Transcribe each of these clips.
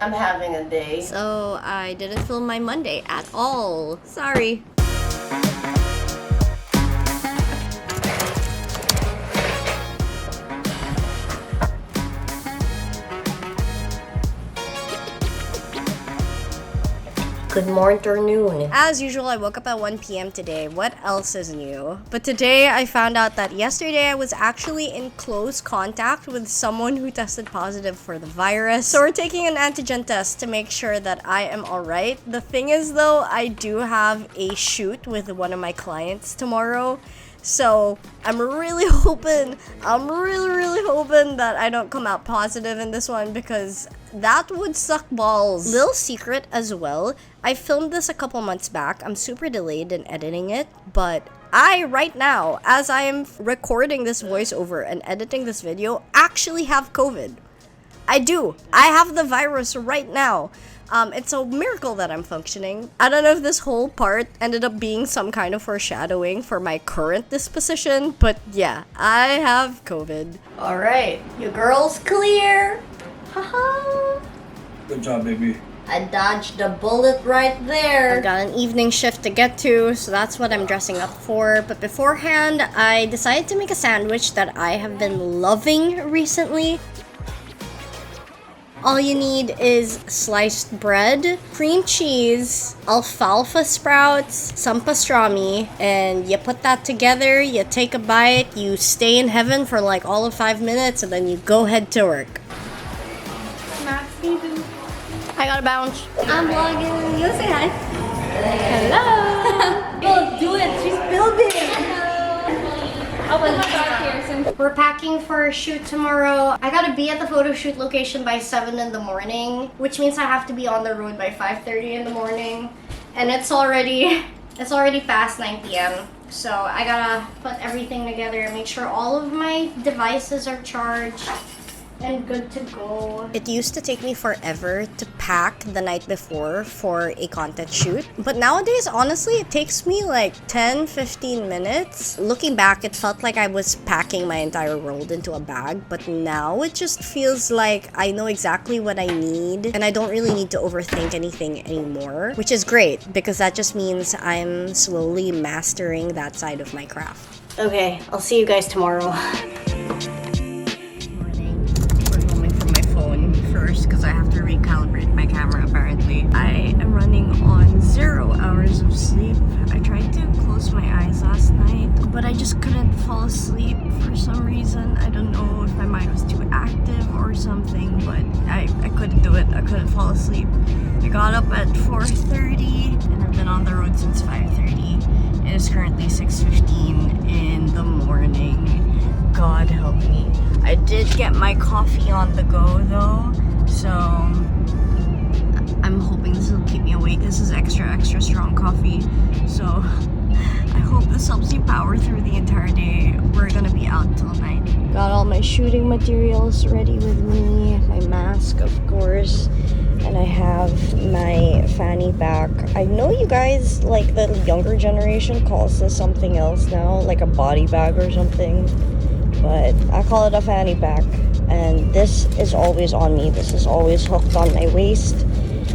I'm having a day. So I didn't film my Monday at all. Sorry. Good morning. As usual, I woke up at 1 p.m. today. What else is new? But today, I found out that yesterday I was actually in close contact with someone who tested positive for the virus. So we're taking an antigen test to make sure that I am alright. The thing is though, I do have a shoot with one of my clients tomorrow. So I'm really hoping that I don't come out positive in this one because that would suck balls. Little secret as well, I filmed this a couple months back. I'm super delayed in editing it, but right now, as I am recording this voiceover and editing this video, actually have COVID. I do. I have the virus right now. It's a miracle that I'm functioning. I don't know if this whole part ended up being some kind of foreshadowing for my current disposition, but yeah, I have COVID. Alright, your girl's clear. Haha. Good job, baby. I dodged a bullet right there. I've got an evening shift to get to, so that's what I'm dressing up for. But beforehand, I decided to make a sandwich that I have been loving recently. All you need is sliced bread, cream cheese, alfalfa sprouts, some pastrami, and you put that together, you take a bite, you stay in heaven for like all of 5 minutes, and then you go head to work. Maxine. I gotta bounce. I'm vlogging. You say hi. Hello. Go do it. She's building. Open the door here since We're packing for a shoot tomorrow. I gotta be at the photo shoot location by 7 in the morning, which means I have to be on the road by 5:30 in the morning. And it's already past 9 p.m. So I gotta put everything together and make sure all of my devices are charged and good to go. It used to take me forever to pack the night before for a content shoot, but nowadays honestly it takes me like 10-15 minutes. Looking back, it felt like I was packing my entire world into a bag, but now it just feels like I know exactly what I need and I don't really need to overthink anything anymore, which is great because that just means I'm slowly mastering that side of my craft. Okay, I'll see you guys tomorrow. First because I have to recalibrate my camera apparently. I am running on 0 hours of sleep. I tried to close my eyes last night, but I just couldn't fall asleep for some reason. I don't know if my mind was too active or something, but I couldn't do it. I couldn't fall asleep. I got up at 4:30 and I've been on the road since 5:30. It is currently 6:15 in the morning. God help me. I did get my coffee on the go though, so I'm hoping this will keep me awake. This is extra strong coffee, so I hope this helps you power through the entire day. We're gonna be out till night. Got all my shooting materials ready with me, my mask of course, and I have my fanny pack. I know you guys, like the younger generation calls this something else now, like a body bag or something, but I call it a fanny pack. And this is always on me. This is always hooked on my waist,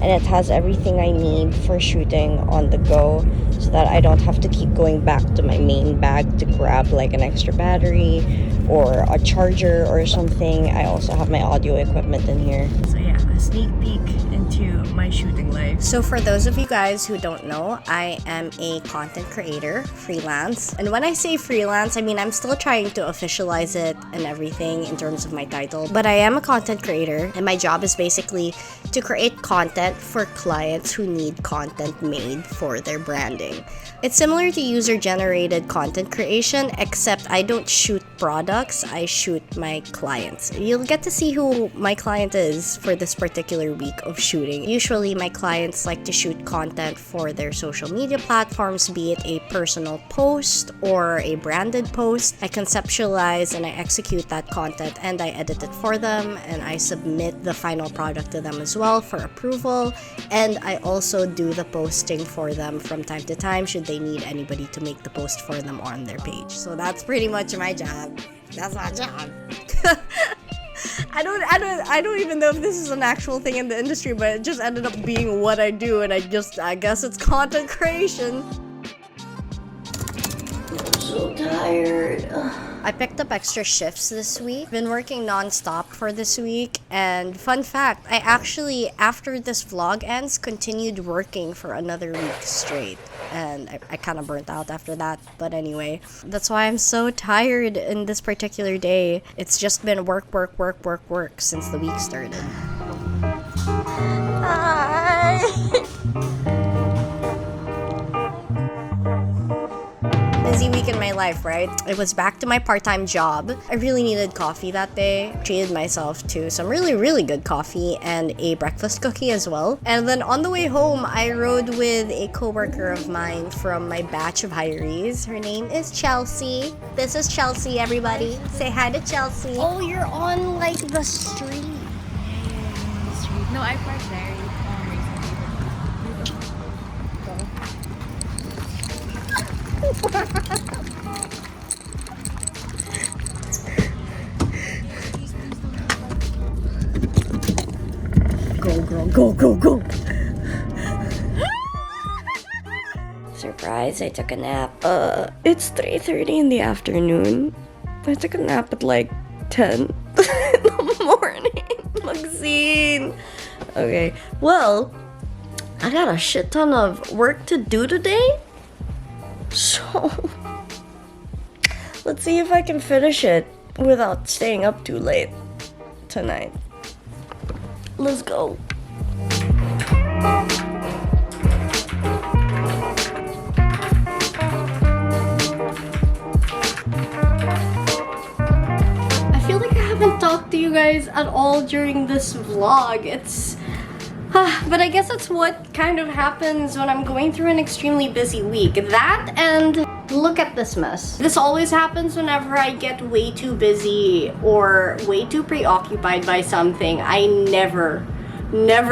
and it has everything I need for shooting on the go so that I don't have to keep going back to my main bag to grab like an extra battery or a charger or something. I also have my audio equipment in here. So yeah, a sneak peek into my shooting life. So for those of you guys who don't know, I am a content creator, freelance. And when I say freelance, I mean I'm still trying to officialize it and everything in terms of my title. But I am a content creator, and my job is basically to create content for clients who need content made for their branding. It's similar to user-generated content creation, except I don't shoot products, I shoot my clients. You'll get to see who my client is for this particular week of shooting. Usually my clients like to shoot content for their social media platforms, be it a personal post or a branded post. I conceptualize and I execute that content and I edit it for them, and I submit the final product to them as well for approval, and I also do the posting for them from time to time should they need anybody to make the post for them on their page. So that's pretty much my job. That's my job. I don't even know if this is an actual thing in the industry, but it just ended up being what I do, and I guess it's content creation. I'm so tired. I picked up extra shifts this week. Been working non-stop for this week, and fun fact, I actually, after this vlog ends, continued working for another week straight. And I kind of burnt out after that, but anyway, that's why I'm so tired in this particular day. It's just been work since the week started. Hi! Busy week in my life, right? It was back to my part-time job. I really needed coffee that day. Treated myself to some really good coffee and a breakfast cookie as well. And then on the way home, I rode with a coworker of mine from my batch of hirees. Her name is Chelsea. This is Chelsea, everybody. Say hi to Chelsea. Oh, you're on like the street. No, I parked there Go, girl, go. Surprise, I took a nap. It's 3:30 in the afternoon. I took a nap at like 10 in the morning. Maxine. Okay, well, I got a shit ton of work to do today. So, let's see if I can finish it without staying up too late tonight. Let's go. I feel like I haven't talked to you guys at all during this vlog. But I guess that's what kind of happens when I'm going through an extremely busy week. That and look at this mess. This always happens whenever I get way too busy or way too preoccupied by something. I never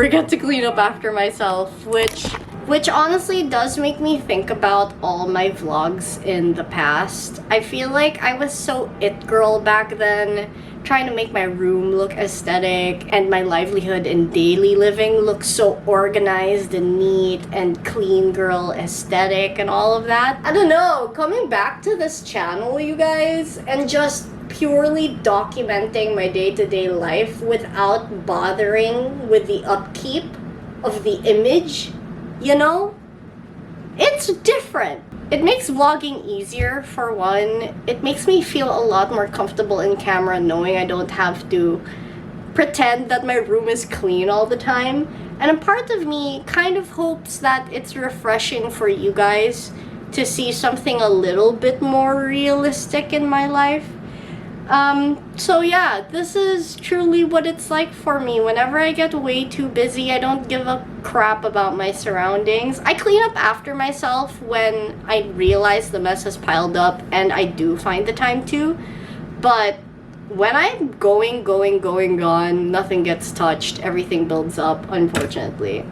get to clean up after myself, which honestly does make me think about all my vlogs in the past. I feel like I was so it girl back then, trying to make my room look aesthetic and my livelihood in daily living look so organized and neat and clean girl aesthetic and all of that. I don't know, coming back to this channel, you guys, and just purely documenting my day-to-day life without bothering with the upkeep of the image, you know? It's different. It makes vlogging easier, for one. It makes me feel a lot more comfortable in camera knowing I don't have to pretend that my room is clean all the time. And a part of me kind of hopes that it's refreshing for you guys to see something a little bit more realistic in my life. So yeah, this is truly what it's like for me. Whenever I get way too busy, I don't give a crap about my surroundings. I clean up after myself when I realize the mess has piled up, and I do find the time to. But when I'm going, gone, nothing gets touched, everything builds up, unfortunately.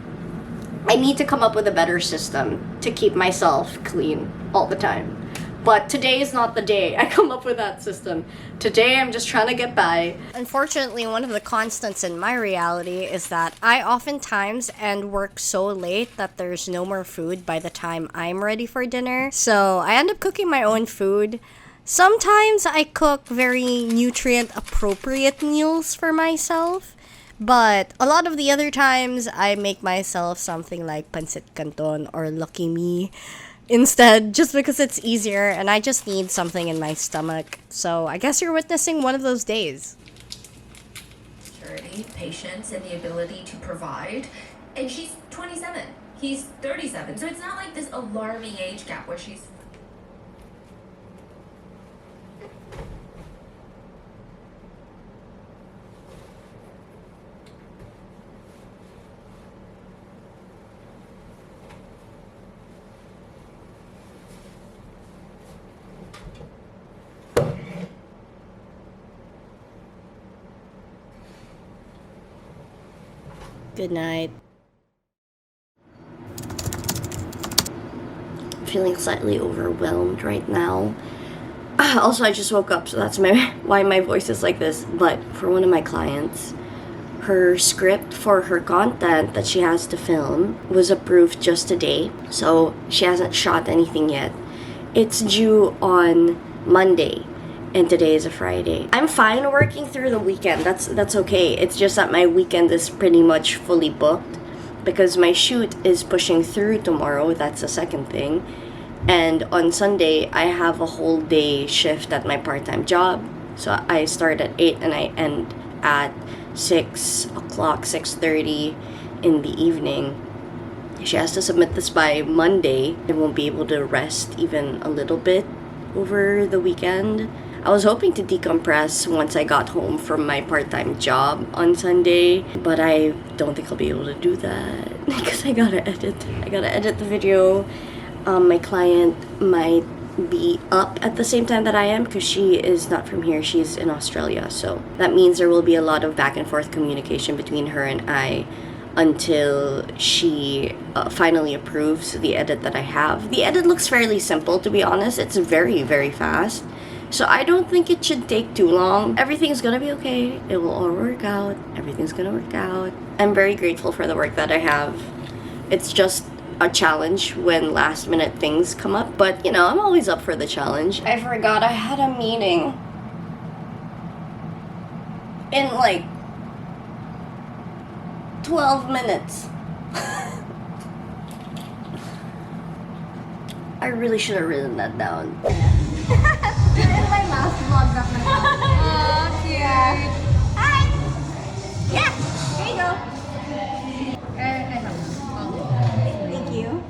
I need to come up with a better system to keep myself clean all the time. But today is not the day I come up with that system. Today I'm just trying to get by. Unfortunately, one of the constants in my reality is that I oftentimes end work so late that there's no more food by the time I'm ready for dinner. So I end up cooking my own food. Sometimes I cook very nutrient appropriate meals for myself. But a lot of the other times I make myself something like pancit canton or lucky me instead, just because it's easier and I just need something in my stomach. So I guess you're witnessing one of those days. Maturity, patience, and the ability to provide. And she's 27. He's 37. So it's not like this alarming age gap where she's... Good night. Feeling slightly overwhelmed right now. Also, I just woke up, so that's why my voice is like this. But for one of my clients, her script for her content that she has to film was approved just today. So she hasn't shot anything yet. It's due on Monday, and today is a Friday. I'm fine working through the weekend. That's okay. It's just that my weekend is pretty much fully booked because my shoot is pushing through tomorrow. That's the second thing. And on Sunday, I have a whole day shift at my part-time job. So I start at 8 and I end at 6 o'clock, 6:30 in the evening. She has to submit this by Monday. I won't be able to rest even a little bit over the weekend. I was hoping to decompress once I got home from my part-time job on Sunday, but I don't think I'll be able to do that because I gotta edit the video. My client might be up at the same time that I am because she is not from here. She's in Australia, so that means there will be a lot of back and forth communication between her and I until she finally approves the edit that I have. The edit looks fairly simple, to be honest. It's very, very fast. So I don't think it should take too long. Everything's gonna be okay. It will all work out. Everything's gonna work out. I'm very grateful for the work that I have. It's just a challenge when last minute things come up, but you know, I'm always up for the challenge. I forgot I had a meeting in like 12 minutes. I really should have written that down. This is my last vlog na Oh, cute. Hi! Yeah! Here you go. Thank you.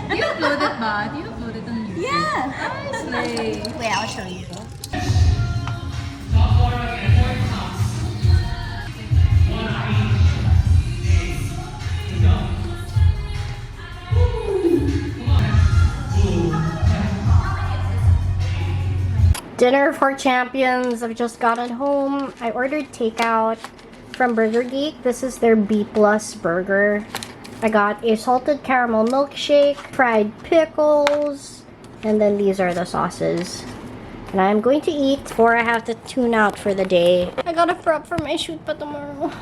Do you upload it ba? Do you upload it on YouTube? Yeah! Slay. Wait, I'll show you. Dinner for champions. I've just gotten home. I ordered takeout from Burger Geek. This is their B+ burger. I got a salted caramel milkshake, fried pickles, and then these are the sauces. And I'm going to eat before I have to tune out for the day. I gotta prep for my shoot pa tomorrow.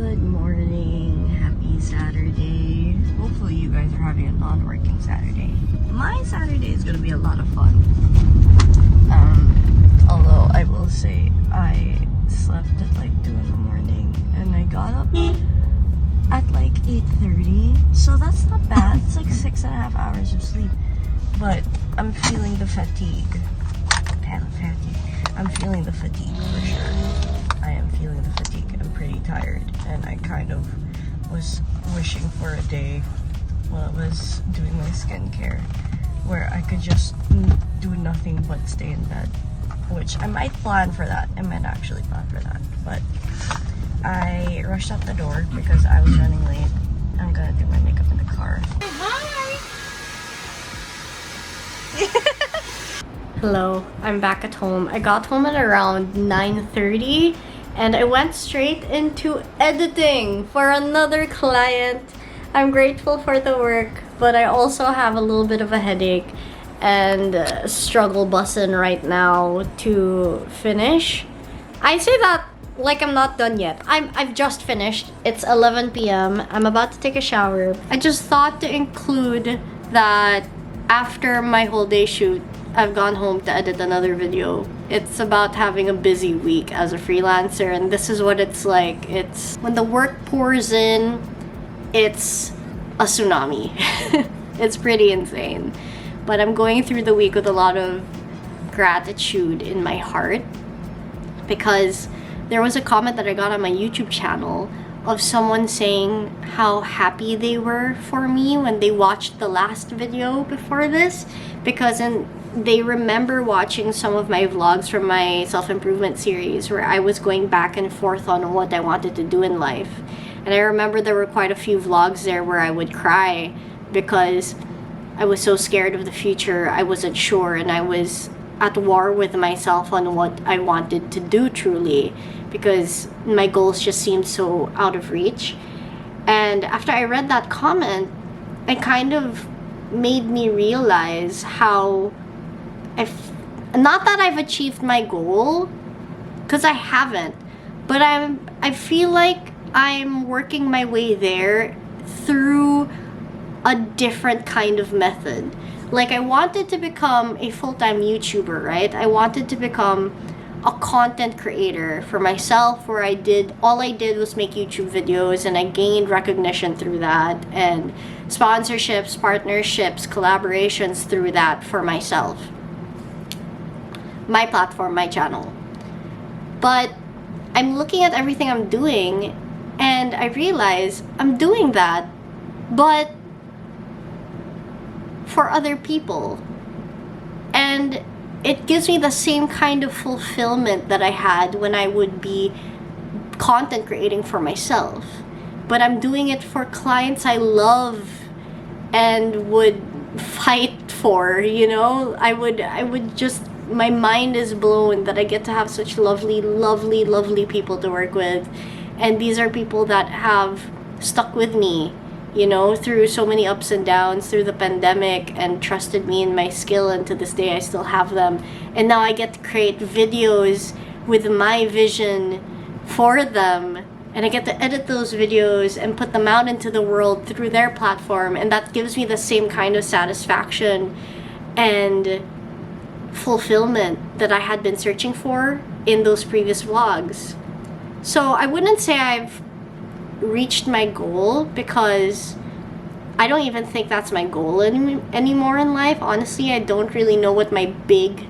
Good morning. Happy Saturday. Hopefully you guys are having a non-working Saturday. My Saturday is gonna be a lot of fun. Although I will say I slept at like 2 in the morning and I got up at like 8:30. So that's not bad. It's like 6.5 hours of sleep. But I'm feeling the fatigue. I'm feeling the fatigue for sure. I am feeling the fatigue. I'm pretty tired and I kind of was wishing for a day while I was doing my skincare where I could just do nothing but stay in bed, which I might plan for that. I might actually plan for that, but I rushed out the door because I was running late. I'm gonna do my makeup in the car. Hello, I'm back at home. I got home at around 9:30 and I went straight into editing for another client. I'm grateful for the work, but I also have a little bit of a headache and struggle bussin' right now to finish. I say that like I'm not done yet. I've just finished. It's 11 p.m. I'm about to take a shower. I just thought to include that after my whole day shoot, I've gone home to edit another video. It's about having a busy week as a freelancer, and this is what it's like. It's when the work pours in, it's a tsunami. It's pretty insane. But I'm going through the week with a lot of gratitude in my heart because there was a comment that I got on my YouTube channel of someone saying how happy they were for me when they watched the last video before this because they remember watching some of my vlogs from my self-improvement series where I was going back and forth on what I wanted to do in life. And I remember there were quite a few vlogs there where I would cry because I was so scared of the future. I wasn't sure and I was at war with myself on what I wanted to do truly, because my goals just seemed so out of reach. And after I read that comment, it kind of made me realize how not that I've achieved my goal, because I haven't, but I feel like I'm working my way there through a different kind of method. Like, I wanted to become a full-time YouTuber, right? I wanted to become a content creator for myself, where all I did was make YouTube videos, and I gained recognition through that, and sponsorships, partnerships, collaborations through that for myself. My platform, my channel. But I'm looking at everything I'm doing, and I realize I'm doing that, but for other people. And it gives me the same kind of fulfillment that I had when I would be content creating for myself. But I'm doing it for clients I love and would fight for, you know? I would just, my mind is blown that I get to have such lovely, lovely, lovely people to work with. And these are people that have stuck with me, you know, through so many ups and downs, through the pandemic, and trusted me in my skill, and to this day I still have them. And now I get to create videos with my vision for them, and I get to edit those videos and put them out into the world through their platform, and that gives me the same kind of satisfaction and fulfillment that I had been searching for in those previous vlogs. So I wouldn't say I've reached my goal, because I don't even think that's my goal anymore in life. Honestly, I don't really know what my big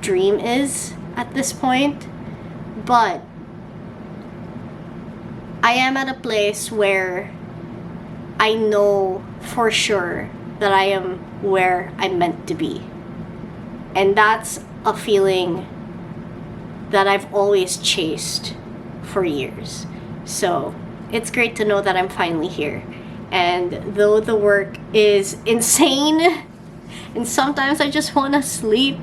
dream is at this point, but I am at a place where I know for sure that I am where I'm meant to be. And that's a feeling that I've always chased for years. So it's great to know that I'm finally here. And though the work is insane, and sometimes I just want to sleep,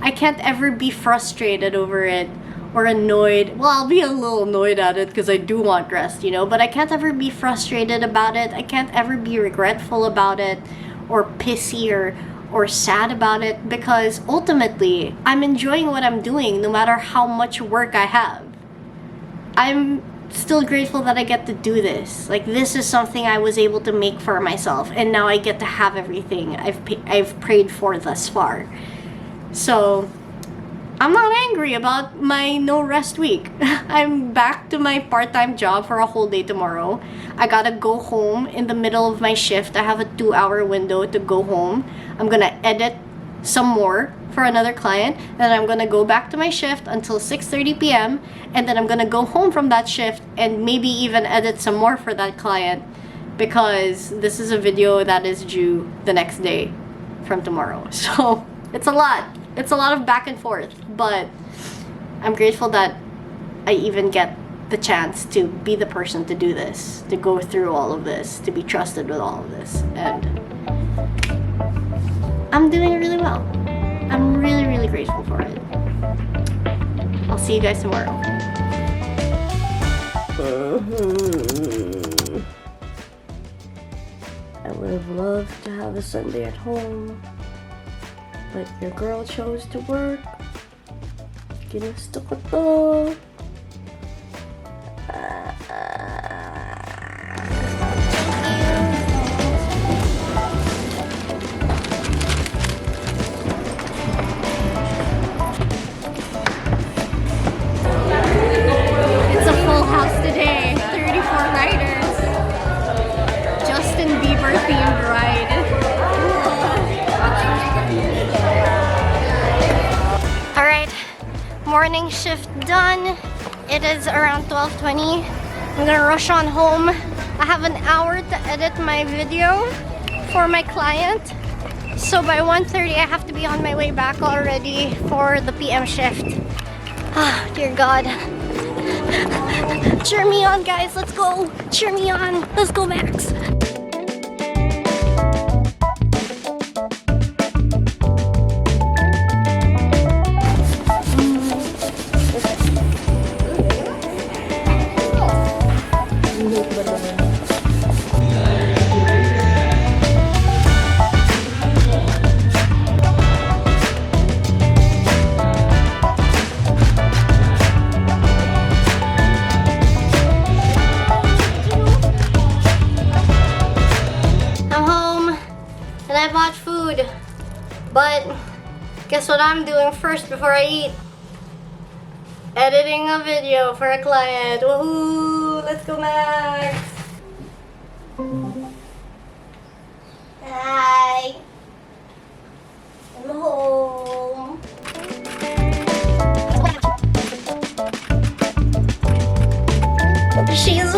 I can't ever be frustrated over it or annoyed. Well, I'll be a little annoyed at it because I do want rest, you know, but I can't ever be frustrated about it. I can't ever be regretful about it, or pissy or sad about it, because ultimately I'm enjoying what I'm doing no matter how much work I have. I'm still grateful that I get to do this. Like, this is something I was able to make for myself, and now I get to have everything I've prayed for thus far. So I'm not angry about my no rest week. I'm back to my part-time job for a whole day tomorrow. I gotta go home in the middle of my shift. I have a 2-hour window to go home. I'm gonna edit some more for another client, and then I'm gonna go back to my shift until 6:30 p.m. and then I'm gonna go home from that shift and maybe even edit some more for that client, because this is a video that is due the next day from tomorrow. So it's a lot. It's a lot of back and forth, but I'm grateful that I even get the chance to be the person to do this, to go through all of this, to be trusted with all of this, and I'm doing really well. I'm really, really grateful for it. I'll see you guys tomorrow. I would have loved to have a Sunday at home, but your girl chose to work. Ginusto ko to. It's a full house today. 34 riders. Justin Bieber themed ride. Alright, morning shift done. It is around 12:20. I'm gonna rush on home. I have an hour to edit my video for my client. So by 1:30 I have to be on my way back already for the PM shift. Ah, dear God. Cheer me on, guys. Let's go. Cheer me on. Let's go, Max. I'm home and I bought food, but guess what I'm doing first before I eat? Editing a video for a client. Woohoo! Let's go, Max! Hi! I'm home. She's